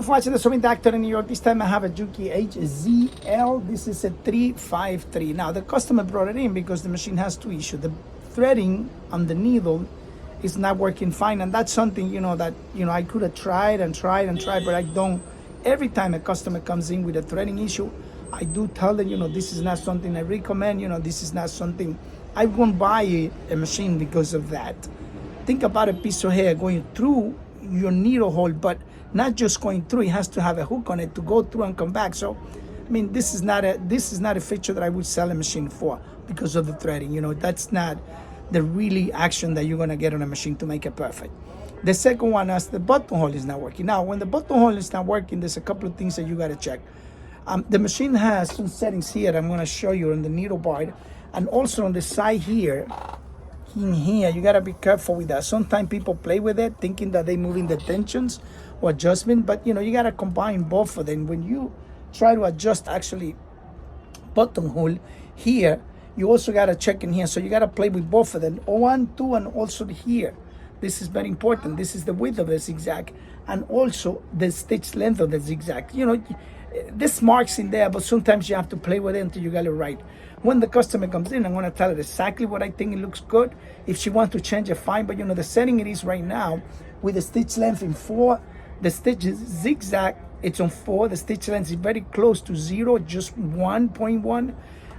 you for watching the Sewing Doctor in New York. This time I have a Juki HZ L. This is a 353. Now the customer brought it in because the machine has two issues. The threading on the needle is not working fine, and that's something that I could have tried, but I don't. Every time a customer comes in with a threading issue, I do tell them, this is not something I recommend. This is not something I won't buy a machine because of that. Think about a piece of hair going through your needle hole, but not just going through. It has to have a hook on it to go through and come back. So, I mean, this is not a feature that I would sell a machine for because of the threading. That's not the really action that you're gonna get on a machine to make it perfect. The second one is the buttonhole is not working. Now, when the buttonhole is not working, there's a couple of things that you gotta check. The machine has some settings here that I'm gonna show you on the needle bar, and also on the side here. In here, you gotta be careful with that. Sometimes people play with it, thinking that they're moving the tensions or adjustment, but you gotta combine both of them. When you try to adjust actually buttonhole here, you also gotta check in here. So you gotta play with both of them, 1, 2, and also here. This is very important. This is the width of the zigzag, and also the stitch length of the zigzag. This marks in there, but sometimes you have to play with it until you get it right. When the customer comes in, I'm going to tell her exactly what I think it looks good. If she wants to change it, fine. But the setting it is right now with the stitch length in 4, the stitch zigzag, it's on 4. The stitch length is very close to 0, just 1.1.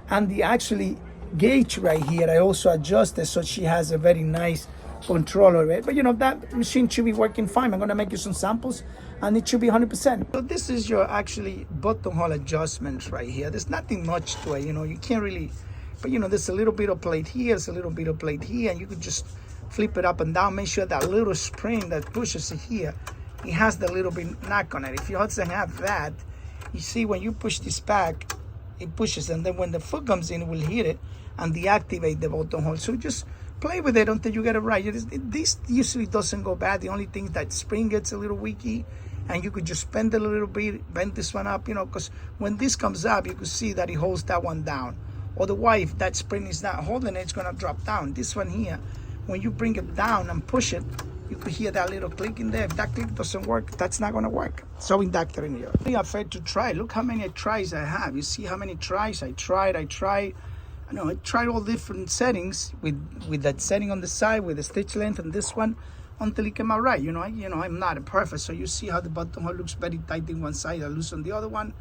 And the actually gauge right here, I also adjusted so she has a very nice control of it. But that machine should be working fine. I'm going to make you some samples and it should be 100%. So this is your actually buttonhole adjustments right here. There's nothing much to it, you can't really, but there's a little bit of plate here, there's a little bit of plate here, and you could just flip it up and down. Make sure that little spring that pushes it here, it has the little bit knock on it. If you doesn't have that, you see when you push this back, it pushes, and then when the foot comes in, it will hit it and deactivate the buttonhole. So just play with it until you get it right. This usually doesn't go bad. The only thing is that spring gets a little weaky, and you could just bend it a little bit, bend this one up, because when this comes up, you can see that it holds that one down. Otherwise, if that spring is not holding it, it's gonna drop down. This one here, when you bring it down and push it, you could hear that little click in there. If that click doesn't work, that's not gonna work. Sewing Doctor in here. I'm afraid to try. Look how many tries I have. You see how many tries I tried. I tried all different settings with that setting on the side, with the stitch length, and this one, until it came out right. I'm not perfect, so you see how the buttonhole looks very tight in one side and loose on the other one.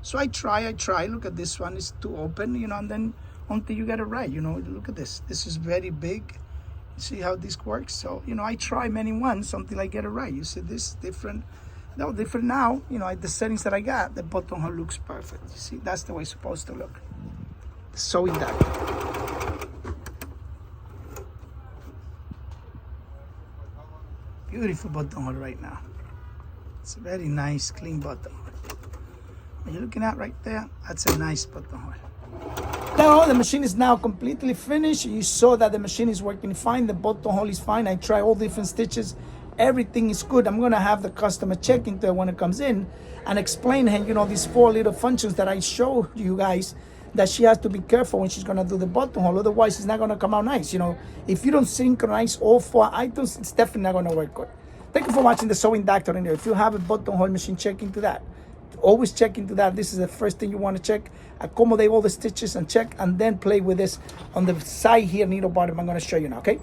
So I try. Look at this one, it's too open, and then until you get it right. Look at this. This is very big. You see how this works? So I try many ones until I get it right. You see this different. No, different now. The settings that I got, the buttonhole looks perfect. You see, that's the way it's supposed to look. Sewing Doctor. Beautiful buttonhole right now. It's a very nice, clean buttonhole. What you're looking at right there, that's a nice buttonhole. Now the machine is now completely finished. You saw that the machine is working fine. The buttonhole is fine. I try all different stitches. Everything is good. I'm gonna have the customer check into it when it comes in and explain her, these 4 little functions that I showed you guys, that she has to be careful when she's gonna do the buttonhole. Otherwise, it's not gonna come out nice. If you don't synchronize all 4 items, it's definitely not gonna work good. Thank you for watching the Sewing Doctor in there. If you have a buttonhole machine, check into that. Always check into that. This is the first thing you want to check. Accommodate all the stitches and check, and then play with this on the side here, needle bottom. I'm gonna show you now, okay?